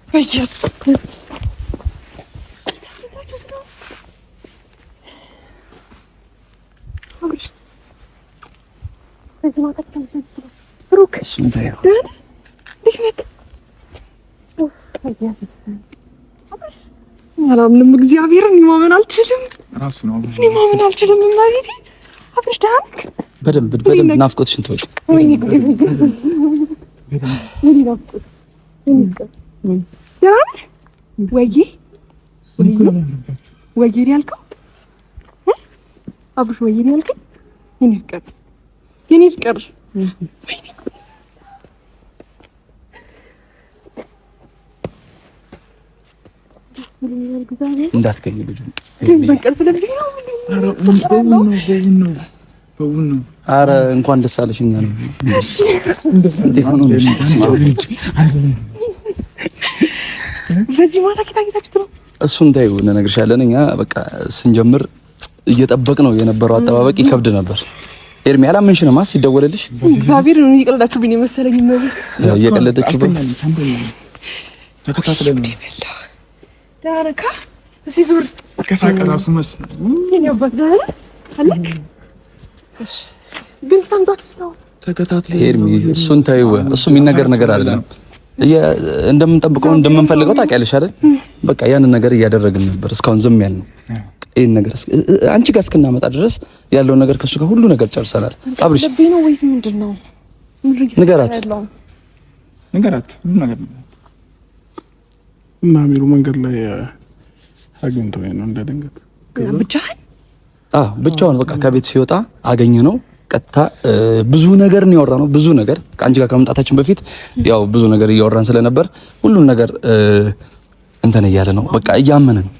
በኢየሱስ ብሩክ አላምንም። እግዚአብሔርን ማመን አልችልም። ራሱ ነው ማመን አልችልም። ማለቴ አብርሽ ዳንክ በደንብ ናፍቆትሽን ተወጪ። ወይዬ ያልከው አብርሽ ወይዬ ያልከኝ የኔ ፍቅር እንዳትገኝ ልጅ በእንቅልፍ ልብኝ ነው። ኧረ እንኳን ደስ አለሽ። እኛ ነው በዚህ ማታ ጌታችሁት ነው። እሱን ታዩ እንነግርሻለን። እኛ በቃ ስንጀምር እየጠበቅ ነው የነበረው አጠባበቅ ይከብድ ነበር። ኤርሚ አላመንሽንማ ሲደወልልሽ እግዚአብሔር ነው እየቀለዳችሁብኝ የመሰለኝ ነው። እየቀለደችብኝ ተከታትለን ዳረካ እዚህ ዙር ከሳቀ ራሱ መስ የኛበት ዳረ አለክ ግን ታምጣችሁ ነው ተከታትለን ኤርሚ እሱን ታዩ። እሱ የሚነገር ነገር አይደለም። እንደምንጠብቀው እንደምንፈልገው ታውቂያለሽ አይደል? በቃ ያንን ነገር እያደረግን ነበር እስካሁን ዝም ያልነው። ይሄን ነገር አንቺ ጋር እስክናመጣ ድረስ ያለውን ነገር ከሱ ጋር ሁሉ ነገር ጨርሰናል። አብርሽ ልቤ ነው ወይስ ምንድነው? ንገራት ሁሉ ነገር እና ሚሉ መንገድ ላይ አግኝተው ነው እንደደንገት ብቻውን በቃ ከቤት ሲወጣ አገኘ ነው። ቀጥታ ብዙ ነገር ነው ያወራነው። ብዙ ነገር ከአንቺ ጋር ከመምጣታችን በፊት ያው ብዙ ነገር እያወራን ስለነበር ሁሉን ነገር እንትን እያለ ነው። በቃ እያመነ ነው።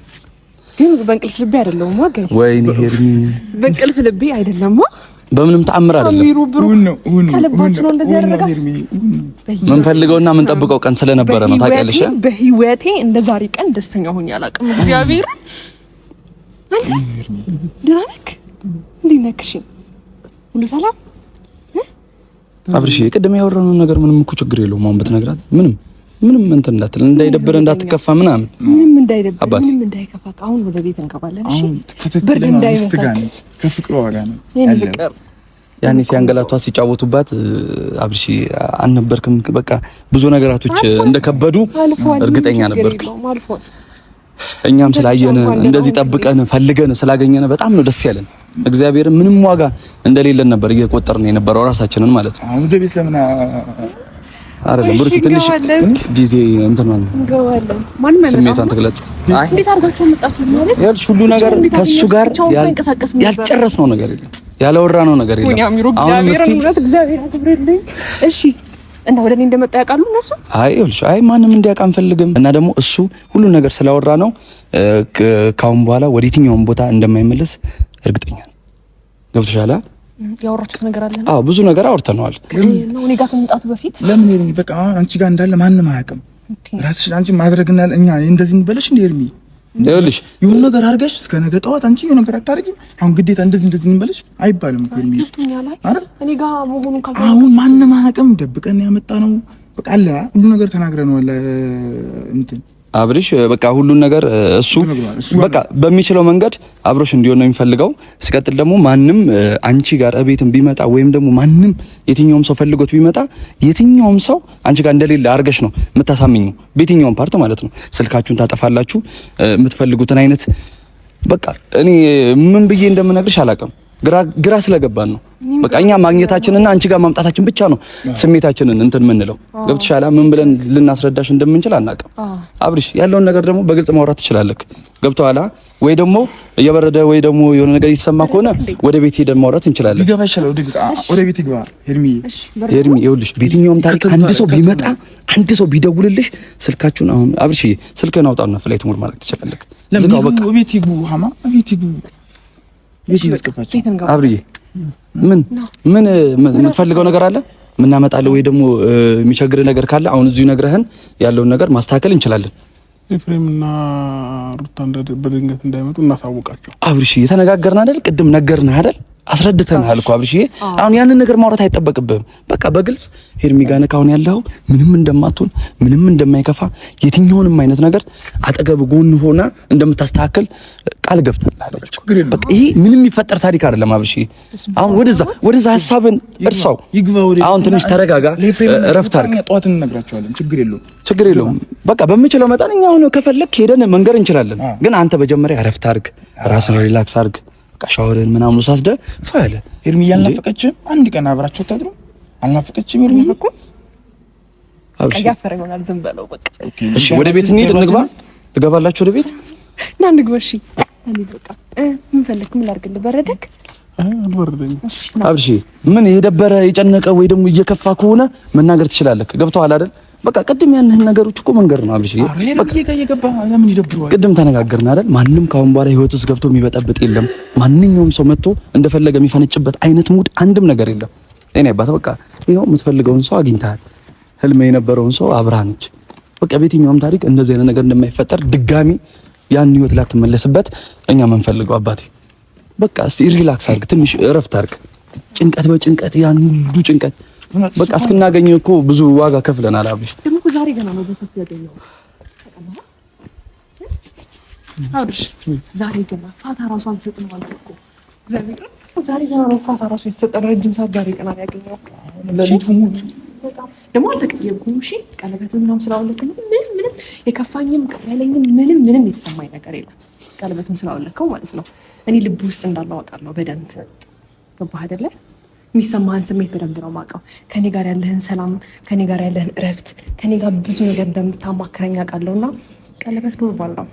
ግን በእንቅልፍ ልቤ አይደለም ጋይስ። ወይኔ ሄርሚ በእንቅልፍ ልቤ አይደለም። በምንም ተአምር አይደለም። ከልባችሁ ነው እንደዚህ ያደረጋችሁ። ምን ፈልገውና ምን ጠብቀው ቀን ስለነበረ ነው ታውቂያለሽ። በህይወቴ እንደ ዛሬ ቀን ደስተኛ ሆኜ አላውቅም። እግዚአብሔር ዳንክ እንዲነክሽ ሁሉ ሰላም አብርሽ ቅድም ያወራነው ነገር ምንም እኮ ችግር የለውም። አሁን ብትነግራት ምንም እንትን እንዳትል እንዳይደብር እንዳትከፋ ምናምን ምንም እንዳይደብር ምንም እንዳይከፋ አሁን ወደ ቤት እንገባለን። እሺ ብርድ እንዳይመታ ከፍቅሩ ዋጋ ነው ያኔ ሲያንገላቷ ሲጫወቱባት አብርሽ አልነበርክም። በቃ ብዙ ነገራቶች እንደከበዱ እርግጠኛ ነበርኩ። እኛም ስላየን እንደዚህ ጠብቀን ፈልገን ስላገኘን በጣም ነው ደስ ያለን። እግዚአብሔር ምንም ዋጋ እንደሌለን ነበር እየቆጠርን የነበረው ራሳችንን ማለት ነው። አሁን ወደ ቤት ለምን አይደለም ብሩክ ትንሽ ጊዜ እንትን ማለት ስሜቷን ትግለጽ። እንዴት አድርጋችሁ መጣችሁ ማለት ያልሽ ሁሉ ነገር ከሱ ጋር ያልጨረስነው ነገር የለም፣ ያላወራነው ነገር የለም። አሁን እግዚአብሔር አክብርልኝ። እሺ እና ወደ እኔ እንደመጣ ያውቃሉ እነሱ? አይ ማንም እንዲያውቅ አንፈልግም። እና ደግሞ እሱ ሁሉ ነገር ስላወራ ነው ካሁን በኋላ ወደ የትኛውም ቦታ እንደማይመለስ እርግጠኛ ነኝ። ገብቶሻል? ያወራችሁት ነገር አለ? አዎ ብዙ ነገር አውርተነዋል። ነው እኔ ጋር ከመምጣቱ በፊት ለምን ኤርሚ በቃ አንቺ ጋር እንዳለ ማንም አያውቅም። ራስሽ አንቺ ማድረግና እኛ እንደዚህ እንበለሽ እንደ ኤርሚ ይኸውልሽ የሆነ ነገር አድርገሽ እስከ ነገ ጠዋት አንቺ የሆነ ነገር አታደርጊም። አሁን ግዴታ እንደዚህ እንበለሽ አይባልም እኮ ኤርሚ። እኔ ጋር መሆኑን ካልተናገርኩ አሁን ማንም አያውቅም። ደብቀን ያመጣ ነው በቃ አለ ሁሉ ነገር ተናግረነዋል። እንትን አብርሽ በቃ ሁሉን ነገር እሱ በቃ በሚችለው መንገድ አብሮሽ እንዲሆን ነው የሚፈልገው። ሲቀጥል ደግሞ ማንም አንቺ ጋር እቤትም ቢመጣ ወይም ደግሞ ማንም የትኛውም ሰው ፈልጎት ቢመጣ የትኛውም ሰው አንቺ ጋር እንደሌለ አርገሽ ነው የምታሳምኙ። በየትኛውም ፓርት ማለት ነው። ስልካችሁን ታጠፋላችሁ የምትፈልጉትን አይነት በቃ እኔ ምን ብዬ እንደምነግርሽ አላውቅም። ግራ ስለገባን ነው በቃ እኛ ማግኘታችንና አንቺ ጋር ማምጣታችን ብቻ ነው ስሜታችንን እንትን ምንለው። ገብቶሻል? ምን ብለን ልናስረዳሽ እንደምንችል አናውቅም። አብርሽ ያለውን ነገር ደግሞ በግልጽ ማውራት ትችላለህ። ገብቶሃል? ወይ ደግሞ እየበረደ ወይ ደግሞ የሆነ ነገር ይሰማ ከሆነ ወደ ቤት ሄደን ማውራት እንችላለን። ይገባ ይችላል። ወደ ቤት ይግባ ሄርሚ። ይኸውልሽ በየትኛውም ታሪክ አንድ ሰው ቢመጣ አንድ ሰው ቢደውልልሽ ስልካችሁን አሁን አብርሽ ስልክህን አውጣውና ፍላይት ሞድ ማለት ትችላለህ። ዝጋው በቃ ቤት ይግቡ ሀማ ቤት ይግቡ አብርዬ ምን የምትፈልገው ነገር አለ? ምናመጣለው ወይ ደግሞ የሚቸግር ነገር ካለ አሁን እዚሁ ነግረህን ያለውን ነገር ማስተካከል እንችላለን። ኤፍሬምና ሩታ በድንገት እንዳይመጡ እናሳውቃቸው። አብርሽ የተነጋገርን አይደል? ቅድም ነገርንህ አይደል? አስረድተናል እኮ አብርሽዬ። አሁን ያንን ነገር ማውራት አይጠበቅብህም። በቃ በግልጽ ሄርሚ ጋር ነህ አሁን ያለው ምንም እንደማትሆን ምንም እንደማይከፋ የትኛውንም አይነት ነገር አጠገብ ጎን ሆና እንደምታስተካክል ቃል ገብተናል። በቃ ይሄ ምንም የሚፈጠር ታሪክ አይደለም አብርሽዬ። አሁን ወደዛ ሐሳብን እርሳው። አሁን ትንሽ ተረጋጋ፣ እረፍት አድርግ። ጠዋት እንነግራቸዋለን። ችግር የለውም። በቃ በምችለው መጠን እኛ አሁን ከፈለክ ሄደን መንገር እንችላለን። ግን አንተ መጀመሪያ እረፍት አድርግ፣ ራስን ሪላክስ አድርግ። ሻወርን ምናምን ወሳስደ ፈለ ሄርሚ ያልናፈቀችም አንድ ቀን አብራችሁ ታድሩ አልናፈቀችም። ሄርሚ እኮ ያፈረ ይሆናል። ዝም በለው በቃ። እሺ ወደ ቤት እንሂድ፣ እንግባ። ትገባላችሁ ወደ ቤት? ና እንግባ። እሺ እንሂድ በቃ። ምን ፈልክ? ምን ላድርግልህ? በረደክ? አልበረደኝ። አብርሺ ምን የደበረ የጨነቀ ወይ ደግሞ እየከፋ ከሆነ መናገር ትችላለህ። ገብቶሃል አይደል? በቃ ቅድም ያንህን ነገሮች እኮ መንገር ነው አብርሺ። ቅድም ተነጋገርን አይደል? ማንም ካሁን በኋላ ህይወት ውስጥ ገብቶ የሚበጠብጥ የለም። ማንኛውም ሰው መጥቶ እንደፈለገ የሚፈነጭበት አይነት ሙድ አንድም ነገር የለም። እኔ አባት በቃ ይሄው የምትፈልገውን ሰው አግኝተሃል። ህልም የነበረውን ሰው አብራነች። በቃ በየትኛውም ታሪክ እንደዚህ አይነት ነገር እንደማይፈጠር ድጋሚ ያን ህይወት ላትመለስበት እኛ የምንፈልገው አባቴ በቃ እስቲ ሪላክስ አድርግ፣ ትንሽ እረፍት አድርግ። ጭንቀት በጭንቀት ያን ሁሉ ጭንቀት በቃ እስክናገኝ እኮ ብዙ ዋጋ ከፍለናል። አብሽ ደግሞ ዛሬ ገና ነው በሰፊ ያገኘው። አብሽ ዛሬ ገና ፋታ ራሷን ሰጥን ማለት እኮ እግዚአብሔር ዛሬ ገና ነው ፋታ ራሱ የተሰጠን ረጅም ሰዓት ዛሬ ገና ነው ያገኘው። ለሊቱ ሙሉ በጣም ደግሞ አልተቀየምኩም። እሺ ቀለበቱን ምናምን ስላወለክ ምንም የከፋኝም ያለኝም ምንም የተሰማኝ ነገር የለም። ቀለበቱን ስላወለከው ማለት ነው። እኔ ልብ ውስጥ እንዳለው አውቃለሁ በደንብ ገባህ አይደለ? የሚሰማህን ስሜት በደንብ ነው የማውቀው። ከኔ ጋር ያለህን ሰላም፣ ከኔ ጋር ያለህን እረፍት፣ ከኔ ጋር ብዙ ነገር እንደምታማክረኝ አውቃለሁና ቀለበት ኖርማል ነው።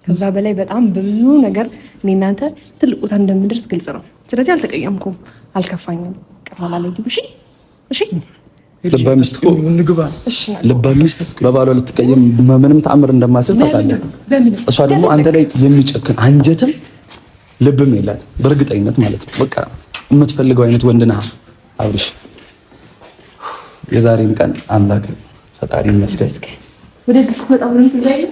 ከዛ በላይ በጣም በብዙ ነገር እኔ እናንተ ትልቅ ቦታ እንደምንደርስ ግልጽ ነው። ስለዚህ አልተቀየምኩም፣ አልከፋኝም፣ ቀርማላ ላይ ግብ። እሺ ልበ ሚስት በባሏ ልትቀየም ምንም ተአምር እንደማትል ታውቃለህ። እሷ ደግሞ አንተ ላይ የሚጨክን አንጀትም ልብም የላት በእርግጠኝነት ማለት ነው። በቃ የምትፈልገው አይነት ወንድ ነህ አብርሽ። የዛሬን ቀን አምላክ ፈጣሪ ይመስገን። ወደዚህ ስትመጣ ምን ትዛለህ?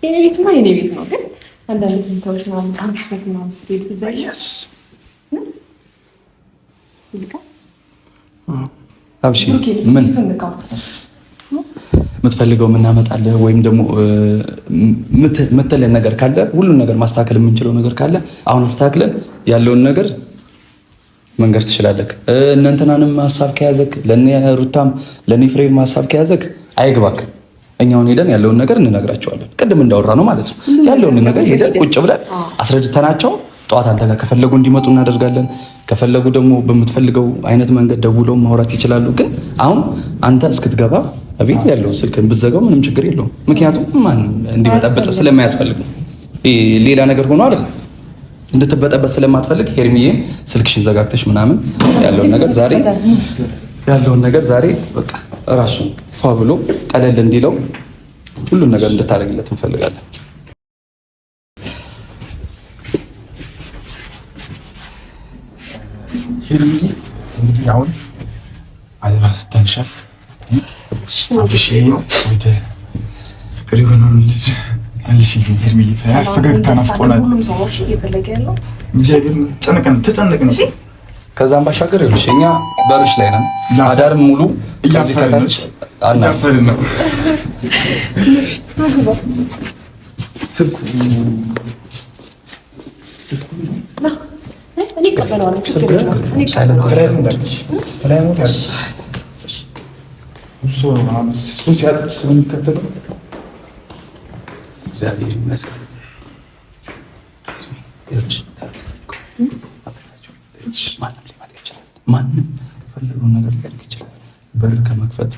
የኔ ቤትማ የኔ ቤት ነው፣ ግን አንዳንድ ትዝታዎች ምናምን አንሽፈት ምናምን ስትሄድ ትዛለህ። አብሽ ምን የምትፈልገው እናመጣለን፣ ወይም ደግሞ የምትለን ነገር ካለ ሁሉን ነገር ማስተካከል የምንችለው ነገር ካለ አሁን አስተካክለን ያለውን ነገር መንገር ትችላለህ። እናንተናንም ሐሳብ ከያዘክ ለኔ ሩታም ለኔ ፍሬም ሐሳብ ከያዘክ አይግባክ። እኛውን ሄደን ያለውን ነገር እንነግራቸዋለን። ቅድም እንዳወራ ነው ማለት ነው። ያለውን ነገር ሄደን ቁጭ ብለን አስረድተናቸው ጠዋት አንተ ጋር ከፈለጉ እንዲመጡ እናደርጋለን። ከፈለጉ ደግሞ በምትፈልገው አይነት መንገድ ደውለው ማውራት ይችላሉ። ግን አሁን አንተ እስክትገባ ቤት ያለው ስልክን ብትዘጋው ምንም ችግር የለውም። ምክንያቱም ማንም እንዲበጠበጥ ስለማያስፈልግ ነው። ሌላ ነገር ሆኖ አይደለም፣ እንድትበጠበጥ ስለማትፈልግ ሄርሚዬም ስልክሽን ዘጋግተሽ ምናምን ያለውን ነገር ዛሬ በቃ ራሱ ፏ ብሎ ቀለል እንዲለው ሁሉን ነገር እንድታደርግለት እንፈልጋለን። ሄርሚዬ እንግዲህ አሁን አደራ ስተንሻል አብሽዬ ወደ ፍቅር የሆነውን ልጅ መልሽልኝ ሄርሚዬ። ፈገግታ ናፍቆናል። ሁሉም ሰዎች እየፈለገ ያለው እግዚአብሔር ተጨነቅን። ከዛም ባሻገር ይኸውልሽ እኛ በርሽ ላይ ነን። አዳር ሙሉ ከዚህ ከታች አናፍልን ነው ስልኩ እግዚአብሔር ይመስገን። ማንም ሊመጣ ይችላል። ማንም የፈለገውን ነገር ሊያደርግ ይችላል። በር ከመክፈት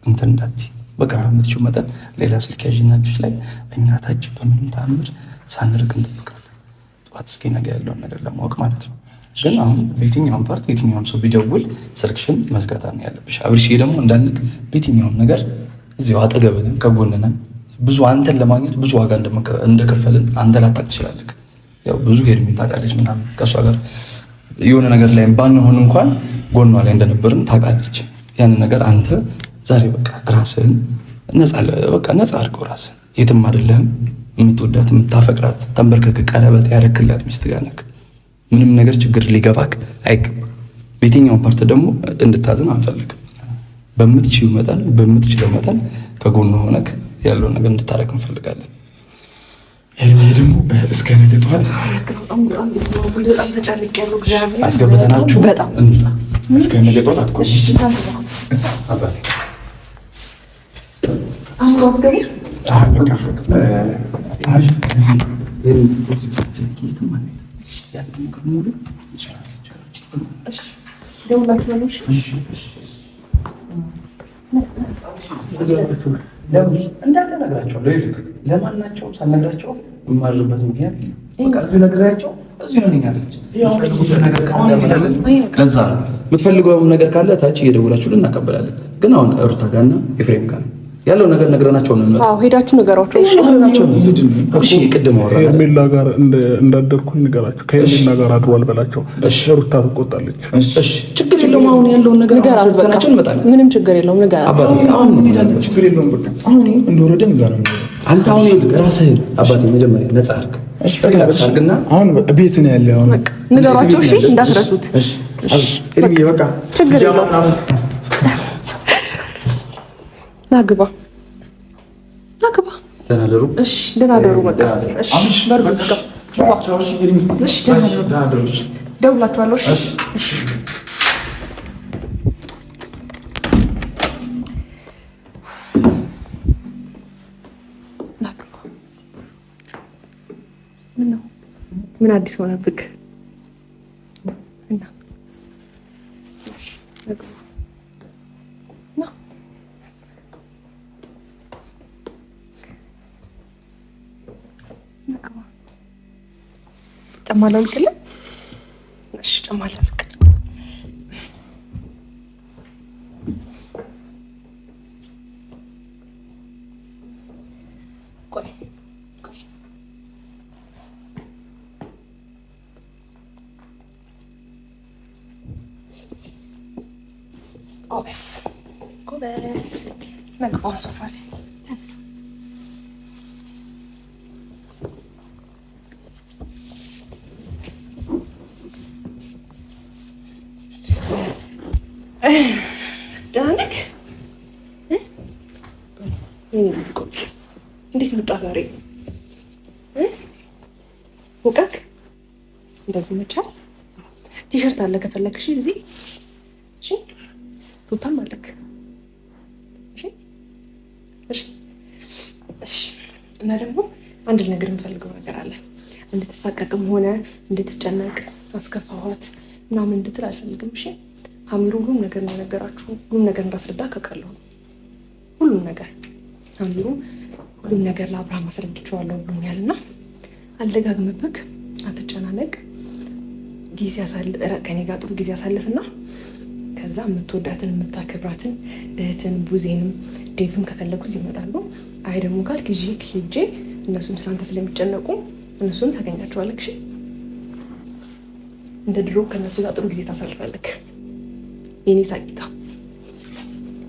እንትን እንዳትዪ። በቃ በምትችይው መጠን ሌላ ስልክ ያዥና እጅሽ ላይ እኛ ታች በምንም ተአምር ሳንርቅ እንጠብቃለን። ጠዋት እስኪ ነገ ያለውን ነገር ለማወቅ ማለት ነው። ግን አሁን በየትኛውም ፓርት የትኛውም ሰው ቢደውል ስልክሽን መዝጋት ነው ያለብሽ። አብርሽዬ ደግሞ እንዳልክ በየትኛውም ነገር እዚሁ አጠገብህ ከጎንህ ነን። ብዙ አንተን ለማግኘት ብዙ ዋጋ እንደከፈልን አንተ ላታውቅ ትችላለህ። ያው ብዙ ሄርሜን ታውቃለች ምናምን ከእሷ ጋር የሆነ ነገር ላይ ባንሆን እንኳን ጎኗ ላይ እንደነበርን ታውቃለች። ያንን ነገር አንተ ዛሬ በቃ ራስህን ነፃ አድርገው። ራስህን የትም አይደለህም፣ የምትወዳት የምታፈቅራት ተንበርከክ ቀለበት ያደረክላት ሚስት ጋር ነክ ምንም ነገር ችግር ሊገባክ አይገባም። በየትኛውም ፓርት ደግሞ እንድታዝን አንፈልግም። በምትችለው መጠን ከጎን ሆነክ ያለውን ነገር እንድታረቅ እንፈልጋለን። ይሄ ደግሞ እስከ ነገ ጠዋት አስገብተናችሁ እስከ ነገ ጠዋት አትቆይ። እንዳለ እነግራቸዋለሁ። ይልቅ ለማናቸውም ሳልነግራቸው የማልበት ምክንያት በቃ እዚሁ ነግሬያቸው እዚሁ ነኝ አለች። ለዛ የምትፈልገው ነገር ካለ ታች እየደወላችሁ እናቀበላለን። ግን አሁን ሩታ ጋርና ኤፍሬም ጋር ያለው ነገር ነግረናቸው ነው የሚመጣው። ሄዳችሁ ንገሯቸው። እሺ ቅድም አወራን ከኤርሜላ ጋር እንዳደርኩኝ ንገራቸው። ከኤርሜላ ጋር አድሯል በላቸው። ሩታ ትቆጣለች። እሺ ችግር የለውም። አሁን ያለውን ነገር አስረድተናቸው እንመጣለን። ምንም ችግር የለውም። ንገራቸው። አሁን እንሄዳለን። ችግር የለውም። በቃ አሁን እንደወረደን እዛ ነው። አንተ አሁን ይልቅ ራስህን አባቴ መጀመሪያ ነፃ አድርግ። አድርግና አሁን ቤት ነው ያለ። አሁን ንገሯቸው። እሺ እንዳትረሱት። ኤርሜ በቃ ችግር የለውም። ናግባ ደህና ደሩ። እሺ ደህና ደሩ። በቃ እሺ በርዱ እስከ እሺ ደህና ደሩ። ደውላችኋለሁ። እሺ እሺ ናግባ ምን አዲስ ሆነብክ? እና ጫማ ላውልቅልህ? እሺ ጫማ ላውልቅልህ። ቆይ ጎበዝ ነግባ ሶፋ ላይ ተነሳ። ደህና ነህ? እንዴት መጣ ዛሬ? ሙቀቅ እንደዚህ መቻል። ቲሸርት አለ ከፈለግሽ እዚህ። እሺ ቱታም አለክ። እሺ እሺ እሺ። እና ደግሞ አንድ ነገር የምፈልገው ነገር አለ። እንድትሳቀቅም ሆነ እንድትጨነቅ አስከፋኋት ምናምን እንድትል አልፈልግም። እሺ አሚሩ ሁሉም ነገር እንደነገራችሁ ሁሉም ነገር እንዳስረዳ ካውቃለሁ። ሁሉም ነገር አሚሩ ሁሉም ነገር ለአብርሃም አስረድቼዋለሁ ብሎኛል እና አልደጋግምብክ፣ አትጨናነቅ። ጊዜ ከኔ ጋር ጥሩ ጊዜ አሳልፍና ከዛ የምትወዳትን የምታከብራትን እህትን ቡዜንም ዴቭን ከፈለጉ እዚህ ይመጣሉ። አይ ደግሞ ካልክ ሄጄ እነሱም ስላንተ ስለሚጨነቁ እነሱን ታገኛቸዋለህ። እሺ እንደ ድሮ ከእነሱ ጋር ጥሩ ጊዜ ታሳልፋለህ። የኔ ሳቂታ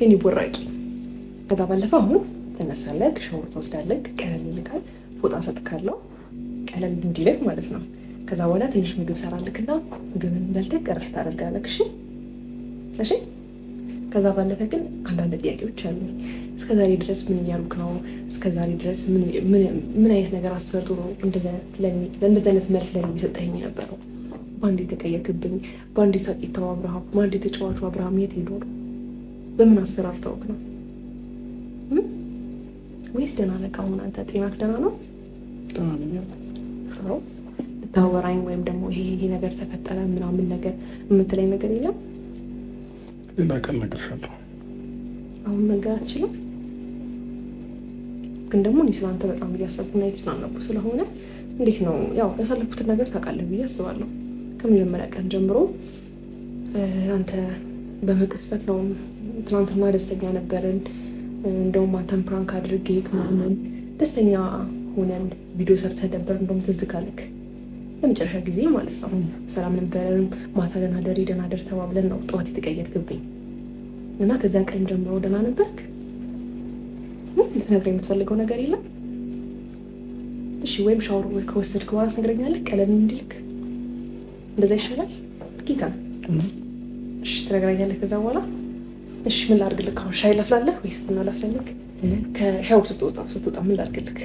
የኔ ቦራቂ። ከዛ ባለፈ አሁን ትነሳለህ፣ ሻወር ትወስዳለህ፣ ቀለል ይልካል፣ ፎጣ ሰጥካለሁ ቀለል እንዲልህ ማለት ነው። ከዛ በኋላ ትንሽ ምግብ ሰራልክና ምግብን በልተህ እረፍት ታደርጋለህ። እሺ እሺ። ከዛ ባለፈ ግን አንዳንድ ጥያቄዎች አሉ። እስከዛሬ ድረስ ምን እያልኩ ነው? እስከዛሬ ድረስ ምን አይነት ነገር አስፈርቶ ነው ለእንደዚህ አይነት መልስ ለኔ እየሰጠኸኝ ነበረው? በአንድ የተቀየርክብኝ፣ በአንድ ሳቂታው አብርሃም፣ በአንድ የተጫዋቹ አብርሃም የት ሄዶ ነው? በምን አስፈራርተውክ ነው? ወይስ ደህና ነህ? አሁን አንተ ጤናክ ደህና ነው? ልታወራኝ ወይም ደግሞ ይሄ ነገር ተፈጠረ ምናምን ነገር የምትለኝ ነገር የለም? ሌላ ቀን እነግርሻለሁ። አሁን መንገር አትችልም? ግን ደግሞ እኔ ስለአንተ በጣም እያሰብኩና የተጨናነኩ ስለሆነ እንዴት ነው ያው ያሳለፉትን ነገር ታውቃለህ ብዬ አስባለሁ። ከመጀመሪያ ቀን ጀምሮ አንተ በመቅስፈት ነው። ትናንትና ደስተኛ ነበርን። እንደውም አንተን ፕራንክ አድርጌ ምናምን ደስተኛ ሆነን ቪዲዮ ሰርተን ነበር። እንደውም ትዝ ካለክ ለመጨረሻ ጊዜ ማለት ነው። ሰላም ነበረን። ማታ ደህና ደር ተባብለን ነው ጠዋት የተቀየርክብኝ እና ከዚያን ቀን ጀምሮ ደህና ነበርክ። ልትነግረኝ የምትፈልገው ነገር የለም? እሺ ወይም ሻወር ከወሰድክ በኋላ ትነግረኛለህ፣ ቀለል እንዲልክ እንደዛ ይሻላል። ጌታ እሺ ትነግረኛለህ ከዛ በኋላ እሺ ምን ላድርግልህ? አሁን ሻይ ላፍላለህ ወይስ ቡና ላፍላለህ? ከሻወር ስትወጣ ምን ላድርግልህ?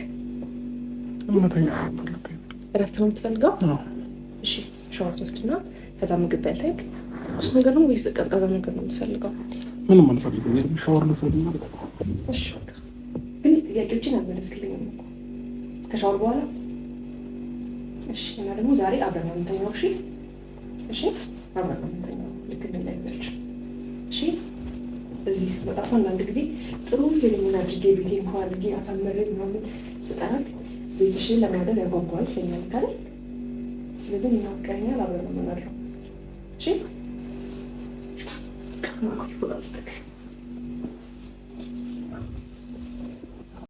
እረፍት ነው የምትፈልገው? እሺ ሻወር ትወስድና ከዛ ምግብ በልተህ ቁርስ ነገር ነው ወይስ ቀዝቃዛ ነገር ነው የምትፈልገው? ምንም አልፈልግም። ሻወር ልውሰድና እሺ ግን ጥያቄዎችን አልመለስክልኝም እኮ ከሻወር በኋላ። እሺ እና ደግሞ ዛሬ አብረን ነው የምንተኛው። እሺ እሺ አብረን ነው የምንተኛው ልክ እንደላይዛችን። እሺ እዚህ ስትመጣ አንዳንድ ጊዜ ጥሩ ሴሪሞኒ አድርጌ ቤቴ እንኳን አድርጌ አሳመሬ ምናምን ስጠራክ ቤትሽን ለማደር ያጓጓል ይለኛል አይደል? ስለዚህ ይናፍቀኛል። አብረን ነው የምናድረው። እሺ